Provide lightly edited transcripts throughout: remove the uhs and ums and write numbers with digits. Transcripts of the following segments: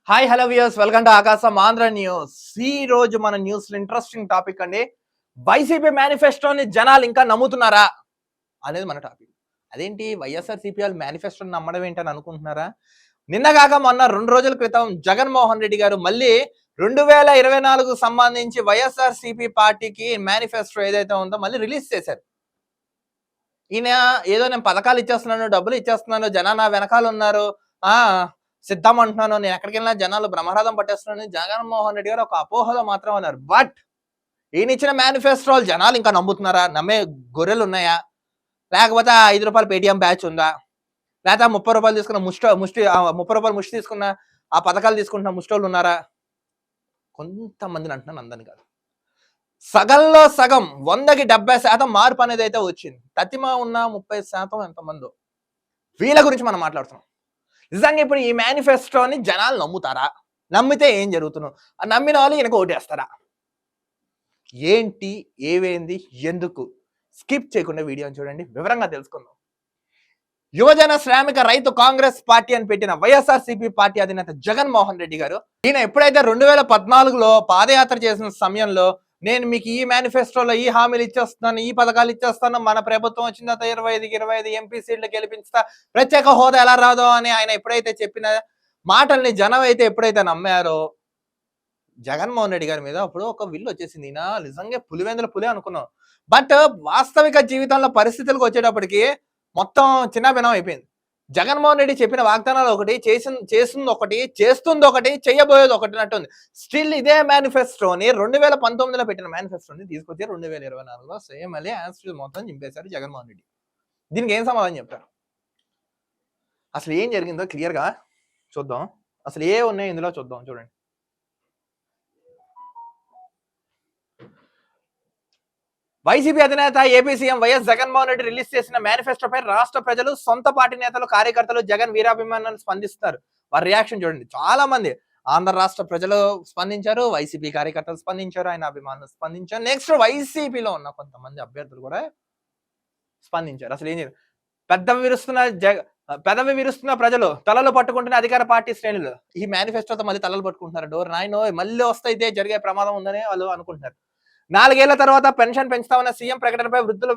Hi hello viewers, welcome to ఆకాశం Andhra news. ఈ రోజు మన న్యూస్ ఇంట్రెస్టింగ్ టాపిక్ అండి. వైసీపీ మేనిఫెస్టోని జనాలు ఇంకా నమ్ముతున్నారా అనేది మన టాపిక్. అదేంటి వైఎస్ఆర్సీపీ వాళ్ళు మేనిఫెస్టోని నమ్మడం ఏంటని అనుకుంటున్నారా? నిన్నగాక మొన్న 2 రోజుల క్రితం జగన్మోహన్ రెడ్డి గారు మళ్ళీ 2024 సంబంధించి వైఎస్ఆర్సీపీ పార్టీకి మేనిఫెస్టో ఏదైతే ఉందో మళ్ళీ రిలీజ్ చేశారు. ఈయన ఏదో నేను పథకాలు ఇచ్చేస్తున్నాను, డబ్బులు ఇచ్చేస్తున్నాను, జనాలు నా వెనకాల ఉన్నారు, సిద్ధం అంటున్నాను, నేను ఎక్కడికి వెళ్ళినా జనాలు బ్రహ్మరథం పట్టేస్తున్నాను జగన్మోహన్ రెడ్డి గారు ఒక అపోహలో మాత్రం అన్నారు. బట్ ఈయన ఇచ్చిన మేనిఫెస్టోలు జనాలు ఇంకా నమ్ముతున్నారా? నమ్మే గొర్రెలు ఉన్నాయా? లేకపోతే 5 రూపాయల పేటిఎం బ్యాచ్ ఉందా? లేకపోతే 30 రూపాయలు తీసుకున్న ముష్టి 30 రూపాయలు ముష్టి తీసుకున్న ఆ పథకాలు తీసుకుంటున్న ముష్టోళ్ళు ఉన్నారా? కొంతమందిని అంటున్నాను, అందరిని కాదు. సగంలో సగం 100కి 70% మార్పు అనేది అయితే వచ్చింది. తతిమ ఉన్న 30% ఎంతమందో వీళ్ళ గురించి మనం మాట్లాడుతున్నాం. నిజంగా ఇప్పుడు ఈ మేనిఫెస్టోని జనాలు నమ్ముతారా? నమ్మితే ఏం జరుగుతున్నావు? నమ్మిన వాళ్ళు ఈయనకు ఓటేస్తారా? ఏంటి, ఏవేంది, ఎందుకు? స్కిప్ చేయకుండా వీడియోని చూడండి, వివరంగా తెలుసుకుందాం. యువజన శ్రామిక రైతు కాంగ్రెస్ పార్టీ అని పెట్టిన వైఎస్ఆర్సీపీ పార్టీ అధినేత జగన్మోహన్ రెడ్డి గారు ఈయన ఎప్పుడైతే 2014లో పాదయాత్ర చేసిన సమయంలో నేను మీకు ఈ మేనిఫెస్టోలో ఈ హామీలు ఇచ్చేస్తున్నాను, ఈ పథకాలు ఇచ్చేస్తాను, మన ప్రభుత్వం వచ్చిన తర్వాత 25 ఎంపీ సీట్లు గెలిపిస్తా, ప్రత్యేక హోదా ఎలా రాదో అని ఆయన ఎప్పుడైతే చెప్పిన మాటల్ని జనం అయితే ఎప్పుడైతే నమ్మారో జగన్మోహన్ రెడ్డి గారి మీద అప్పుడు ఒక విల్లు వచ్చేసింది. ఈయన నిజంగా పులివెందుల పులి అనుకున్నాం. బట్ వాస్తవిక జీవితంలో పరిస్థితులకు వచ్చేటప్పటికి మొత్తం చిన్నభిన్నం అయిపోయింది. జగన్మోహన్ రెడ్డి చెప్పిన వాగ్దానాలు ఒకటి, చేస్తుంది ఒకటి, చేస్తుంది ఒకటి, చేయబోయేది ఒకటి అన్నట్టుంది. స్టిల్ ఇదే మేనిఫెస్టోని 2019లో పెట్టిన మేనిఫెస్టోని తీసుకొచ్చి 2024లో సేమ్ అదే యాన్సర్ మొత్తం చింపేశారు జగన్మోహన్ రెడ్డి. దీనికి ఏం సమాధానం చెప్తారు? అసలు ఏం జరిగిందో క్లియర్ గా చూద్దాం. అసలు ఏ ఉన్నాయి ఇందులో చూద్దాం. చూడండి, వైసీపీ అధినేత AP CM YS Jaganmohan Reddy release చేసిన మేనిఫెస్టోపై రాష్ట్ర ప్రజలు, సొంత పార్టీ నేతలు, కార్యకర్తలు జగన్ వీరాభిమానాన్ని స్పందిస్తారు. వారి రియాక్షన్ చూడండి. చాలా మంది ఆంధ్ర రాష్ట్ర ప్రజలు స్పందించారు, వైసీపీ కార్యకర్తలు స్పందించారు, ఆయన అభిమానులు స్పందించారు, నెక్స్ట్ వైసీపీలో ఉన్న కొంతమంది అభ్యర్థులు కూడా స్పందించారు. అసలు ఏం చేయాలి? పెదవి విరుస్తున్న ప్రజలు, తలలు పట్టుకుంటున్న అధికార పార్టీ శ్రేణులు ఈ మేనిఫెస్టోతో మళ్ళీ తలలు పట్టుకుంటున్నారు. డోర్ నాయనో మళ్ళీ వస్తే జరిగే ప్రమాదం ఉందని వాళ్ళు అనుకుంటున్నారు. 4 ఏళ్ల తర్వాత పెన్షన్ పెంచుతామన్న సీఎం ప్రకటనపై వృద్ధుల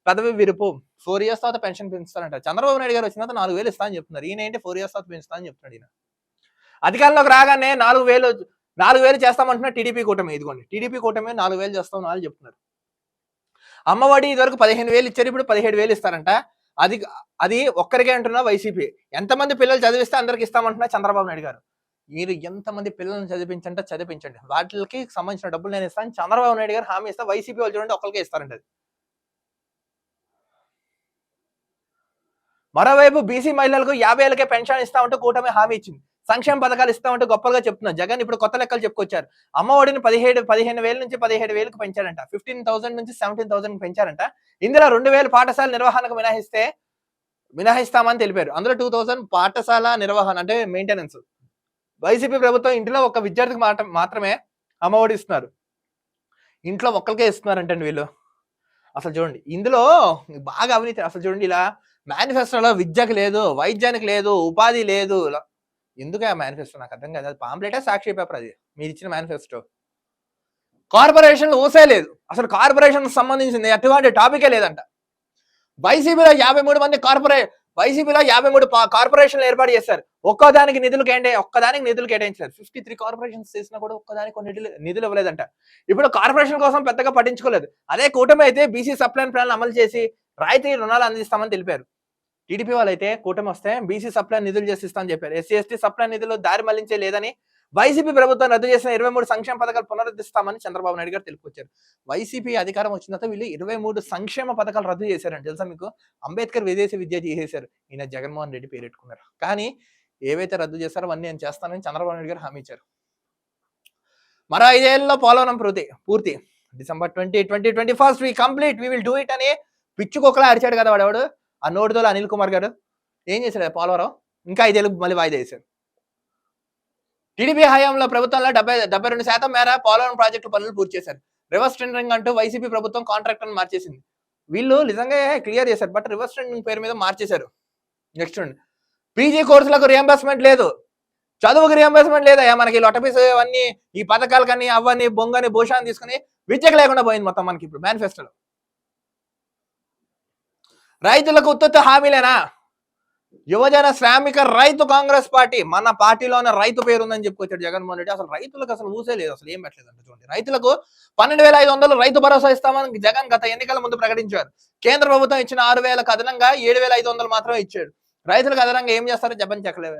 పదవి విరుపు. 4 years తర్వాత పెన్షన్ పెంచుతారంట. చంద్రబాబు నాయుడు గారు వచ్చిన తర్వాత 4,000 ఇస్తా అని చెప్తున్నారు. ఈయన ఏంటి 4 years తర్వాత పెంచుతా అని చెప్తున్నాడు. ఈయన అధికారంలోకి రాగానే 4,000 చేస్తామంటున్నా టీడీపీ కూటమి. ఇదిగోండి, టీడీపీ కూటమి 4,000 చేస్తామని వాళ్ళు చెప్తున్నారు. అమ్మఒడి ఇదివరకు 15,000 ఇచ్చారు, ఇప్పుడు 17,000 ఇస్తారంట. అది ఒక్కరికే అంటున్నా వైసీపీ. ఎంతమంది పిల్లలు చదివిస్తే అందరికి ఇస్తామంటున్నా చంద్రబాబు నాయుడు గారు. మీరు ఎంతమంది పిల్లల్ని చదివించండి, వాటికి సంబంధించిన డబ్బులు నేను ఇస్తాను చంద్రబాబు నాయుడు గారు హామీ ఇస్తా. వైసీపీ వాళ్ళు చూడండి, ఒక్కరికే ఇస్తారంట. మరోవైపు బీసీ మహిళలకు 50 ఏళ్ళకే పెన్షన్ ఇస్తామంటూ కూటమి హామీ ఇచ్చింది. సంక్షేమ పథకాలు ఇస్తామంటూ గొప్పగా చెప్తున్నారు. జగన్ ఇప్పుడు కొత్త లెక్కలు చెప్పుకొచ్చారు. అమ్మఒడిని 15,000 నుంచి 17,000కు పెంచారంట. 15,000 నుంచి 17,000 పెంచారంట. ఇందులో 2,000 పాఠశాల నిర్వహణకు మినహాయిస్తామని తెలిపారు. అందులో 2,000 పాఠశాల నిర్వహణ అంటే మెయింటెనెన్స్. వైసీపీ ప్రభుత్వం ఇంట్లో ఒక విద్యార్థికి మాత్రమే అమ్మఒడి ఇస్తున్నారు. ఇంట్లో ఒక్కరికే ఇస్తున్నారంటండి వీళ్ళు. అసలు చూడండి, ఇందులో బాగా అవినీతి. అసలు చూడండి, ఇలా మేనిఫెస్టోలో విద్యకు లేదు, వైద్యానికి లేదు, ఉపాధి లేదు. ఎందుకు ఆ మేనిఫెస్టో నాకు అర్థం కాదు. అది పాంప్లెటే, సాక్షి పేపర్ అది మీరు ఇచ్చిన మేనిఫెస్టో. కార్పొరేషన్ ఊసే లేదు. అసలు కార్పొరేషన్ సంబంధించింది ఎటువంటి టాపికే లేదంట. వైసీపీలో 53 మంది వైసీపీలో 53 కార్పొరేషన్లు ఏర్పాటు చేశారు. ఒక్కదానికి నిధులు కేటాయించారు. 53 కార్పొరేషన్స్ చేసినా కూడా ఒక్కదానికి నిధులు ఇవ్వలేదంట. ఇప్పుడు కార్పొరేషన్ కోసం పెద్దగా పట్టించుకోలేదు. అదే కూటమి అయితే బీసీ సప్లైన్ ప్లాన్ అమలు చేసి రాయితీ రుణాలు అందిస్తామని తెలిపారు. టీడీపీ వాళ్ళైతే కూటమి వస్తే బీసీ సప్లైన్ నిధులు చేసిస్తామని చెప్పారు. ఎస్సీ ఎస్టీ సప్లైన్ నిధులు దారి మళ్లించే లేదని, వైసీపీ ప్రభుత్వం రద్దు చేసిన 23 సంక్షేమ పథకాలు పునరుద్ధరిస్తామని చంద్రబాబు నాయుడు గారు తెలుపుకొచ్చారు. వైసీపీ అధికారం వచ్చిన తర్వాత వీళ్ళు 23 సంక్షేమ పథకాలు రద్దు చేశారంట. తెలుసా మీకు? అంబేద్కర్ విదేశీ విద్య చేసేశారు. ఈయన జగన్మోహన్ రెడ్డి పేరెట్టుకున్నారు. కానీ ఏవైతే రద్దు చేశారో అవన్నీ నేను చేస్తానని చంద్రబాబు నాయుడు గారు హామీ ఇచ్చారు. మరో 5 ఏళ్లలో పోలవరం పూర్తి. December 2021 we complete, we will do it అని పిచ్చుకొకలా అరిచాడు కదా వాడు. ఆ నోటితోలు అనిల్ కుమార్ గారు ఏం చేశాడు? పోలవరం ఇంకా 5 ఏళ్ళు మళ్ళీ వాయిదా వేశారు. టీడీపీ హయాంలో ప్రభుత్వంలో 72% మేర పోలవరం ప్రాజెక్టు పనులు పూర్తి చేశారు. రివర్స్ టెండరింగ్ అంటూ వైసీపీ ప్రభుత్వం కాంట్రాక్టర్ని మార్చేసింది. వీళ్ళు నిజంగా క్లియర్ చేశారు, బట్ రివర్స్ టెండరింగ్ పేరు మీద మార్చేశారు. నెక్స్ట్ పీజీ కోర్సులకు రియంబర్స్మెంట్ లేదు. చదువుకి రియంబర్స్మెంట్ లేదా మనకి లొటపీస్ అవన్నీ ఈ పథకాలు కానీ అవన్నీ బొంగని భూషాన్ని తీసుకుని విద్యకు లేకుండా పోయింది మొత్తం మనకి ఇప్పుడు మేనిఫెస్టోలో. రైతులకు ఉత్తుత్త హామీలేనా? యువజన శ్రామిక రైతు కాంగ్రెస్ పార్టీ, మన పార్టీలోనే రైతు పేరు ఉందని చెప్పుకొచ్చాడు జగన్మోహన్ రెడ్డి. అసలు రైతులకు అసలు ఊసే లేదు, అసలు ఏం పెట్టలేదంట. చూడండి, రైతులకు 12,500 రైతు భరోసా ఇస్తామని జగన్ గత ఎన్నికల ముందు ప్రకటించారు. కేంద్ర ప్రభుత్వం ఇచ్చిన 6,000కు అదనంగా 7,500 మాత్రమే ఇచ్చాడు. రైతులకు అదనంగా ఏం చేస్తారో జపం చెక్కలేదు.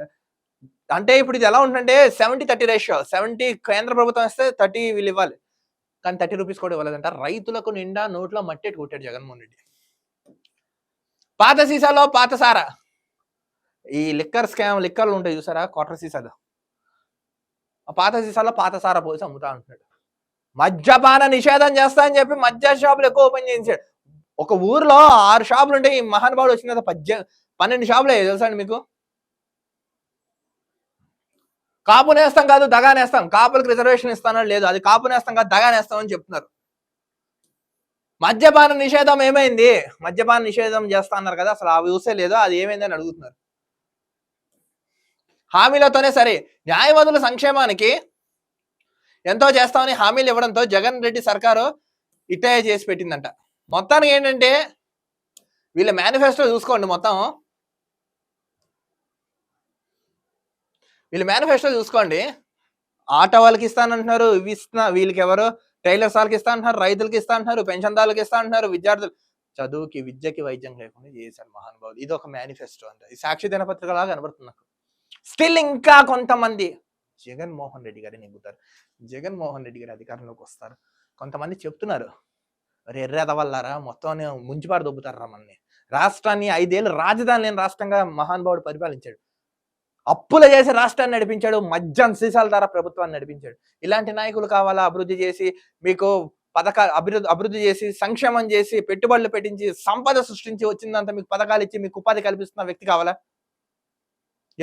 అంటే ఇప్పుడు ఇది ఎలా ఉంటుందంటే 70-30 రేషియో. 70 కేంద్ర ప్రభుత్వం ఇస్తే 30 వీళ్ళు ఇవ్వాలి, కానీ 30 రూపీస్ కూడా ఇవ్వలేదంట. రైతులకు నిండా నోట్లో మట్టెట్టు కొట్టాడు జగన్మోహన్ రెడ్డి. పాత సీసాలో పాత సారా, ఈ లిక్కర్ స్కామ్, లిక్కర్లు ఉంటాయి చూసారా, క్వార్టర్ సీసాలు, ఆ పాత సీసాలో పాత సారా పోసి అమ్ముతా ఉంటున్నాడు. మద్యపాన నిషేధం చేస్తా అని చెప్పి మద్య షాపులు ఎక్కువ ఓపెన్ చేయించాడు. ఒక ఊర్లో 6 షాపులు ఉంటే ఈ మహానుభావుడు వచ్చిన తర్వాత 12 షాపులు అయ్యాయి తెలుసా అండి మీకు? కాపు నేస్తాం కాదు దగా నేస్తాం, కాపులకు రిజర్వేషన్ ఇస్తానని లేదు, అది కాపు నేస్తాం కాదు దగా నేస్తాం అని చెప్తున్నారు. మద్యపాన నిషేధం ఏమైంది? మద్యపాన నిషేధం చేస్తా అన్నారు కదా, అసలు ఆ యూసే లేదో, అది ఏమైందని అడుగుతున్నారు. హామీలతోనే సరే, న్యాయవాదుల సంక్షేమానికి ఎంతో చేస్తామని హామీలు ఇవ్వడంతో జగన్ రెడ్డి సర్కారు ఇట్టే చేసి పెట్టిందంట. మొత్తానికి ఏంటంటే వీళ్ళ మేనిఫెస్టో చూసుకోండి, మొత్తం వీళ్ళ మేనిఫెస్టో చూసుకోండి. ఆటో వాళ్ళకి ఇస్తానంటున్నారు, ఇవి ఇస్తున్నా, వీళ్ళకి ఎవరు టైలర్స్ వాళ్ళకి ఇస్తా అంటున్నారు, రైతులకి ఇస్తా అంటున్నారు, పెన్షన్దారులకు ఇస్తా అంటున్నారు, విద్యార్థులు చదువుకి విద్యకి వైద్యం లేకుండా చేశారు మహానుభావులు. ఇది ఒక మేనిఫెస్టో అంట. ఈ సాక్షి దినపత్రిక లాగా కనబడుతుంది నాకు. స్టిల్ ఇంకా కొంతమంది జగన్మోహన్ రెడ్డి గారిని నెగ్గుతారు, జగన్మోహన్ రెడ్డి గారి అధికారంలోకి వస్తారు. కొంతమంది చెప్తున్నారు, ఎర్రెదవల్లారా మొత్తం ముంచిపాడు దొబ్బుతారా మనని, రాష్ట్రాన్ని 5 ఏళ్ళు రాజధాని లేని రాష్ట్రంగా మహానుభావుడు పరిపాలించాడు, అప్పులు చేసి రాష్ట్రాన్ని నడిపించాడు, మద్యం సీసాల ద్వారా ప్రభుత్వాన్ని నడిపించాడు. ఇలాంటి నాయకులు కావాలా? అభివృద్ధి చేసి మీకు పథకాలు అభివృద్ధి చేసి సంక్షేమం చేసి పెట్టుబడులు పెట్టించి సంపద సృష్టించి వచ్చిందంతా మీకు పథకాలు ఇచ్చి మీకు ఉపాధి కల్పిస్తున్న వ్యక్తి కావాలా?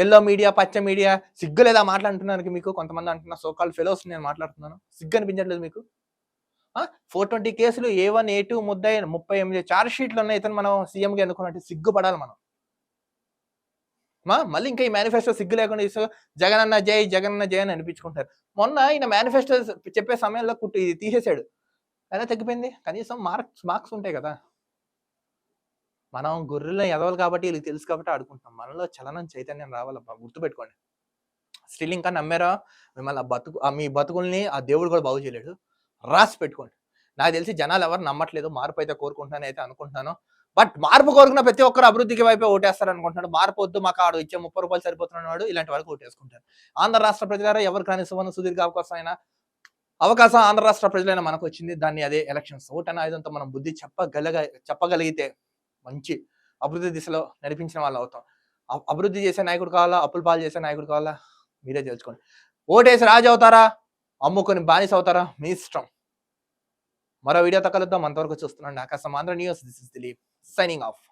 ఎల్లో మీడియా, పచ్చ మీడియా సిగ్గు లేదా మాట్లాడుతున్నానికి మీకు? కొంతమంది అంటున్నా సోకాల్ ఫెలోస్ నేను మాట్లాడుతున్నాను, సిగ్గు అనిపించట్లేదు మీకు? 420 కేసులు, A1 A2 ముద్దాయి 38 ఛార్జ్ షీట్లు ఉన్నాయి. ఇతను మనం సీఎంగా ఎన్నుకున్నట్టు సిగ్గుపడాలి మనం. మళ్ళీ ఇంకా ఈ మేనిఫెస్టో సిగ్గు లేకుండా జగనన్న జై, జగనన్న జై అని అనిపించుకుంటారు. మొన్న ఈయన మేనిఫెస్టో చెప్పే సమయంలో ఇది తీసేశాడు, ఎలా తగ్గిపోయింది? కనీసం మార్క్స్ ఉంటాయి కదా. మనం గొర్రెల ఎదవాలి కాబట్టి, వీళ్ళకి తెలుసు కాబట్టి ఆడుకుంటాం. మనలో చలనం చైతన్యం రావాలబ్బా, గుర్తుపెట్టుకోండి. స్టిల్ ఇంకా నమ్మారా? మిమ్మల్ని మీ బతుకుల్ని ఆ దేవుడు కూడా బాగు చేయలేడు, రాసి పెట్టుకోండి. నాకు తెలిసి జనాలు ఎవరు నమ్మట్లేదు, మార్పు అయితే కోరుకుంటున్నాను అయితే అనుకుంటున్నాను. బట్ మార్పు కోరుకున్న ప్రతి ఒక్కరు అభివృద్ధికి వైపే ఓటేస్తారు అనుకుంటున్నాడు. మార్పు వద్దు, మాకు ఆడు ఇచ్చే 30 రూపాయలు సరిపోతున్నాడు, ఇలాంటి వాళ్ళకి ఓటేసుకుంటారు. ఆంధ్ర రాష్ట్ర ప్రజలారా, ఎవరు కానీ సుదీర్ఘ అవకాశం ఆంధ్ర రాష్ట్ర ప్రజలైనా మనకు వచ్చింది. దాన్ని అదే ఎలక్షన్స్. ఓటని ఆయుధంతో మనం బుద్ధి చెప్పగలిగితే మంచి అభివృద్ధి దిశలో నడిపించిన వాళ్ళు అవుతాం. అభివృద్ధి చేసే నాయకుడు కావాలా, అప్పుల పాలు చేసే నాయకుడు కావాలా, మీరే తెలుసుకోండి. ఓటేసి రాజు అవుతారా, అమ్ముకొని బానిస అవుతారా, మీ ఇష్టం. మరో వీడియోతో కలుద్దాం. అంతవరకు చూస్తున్నాండి ఆకాశం Andhra news. This is Dilip signing off.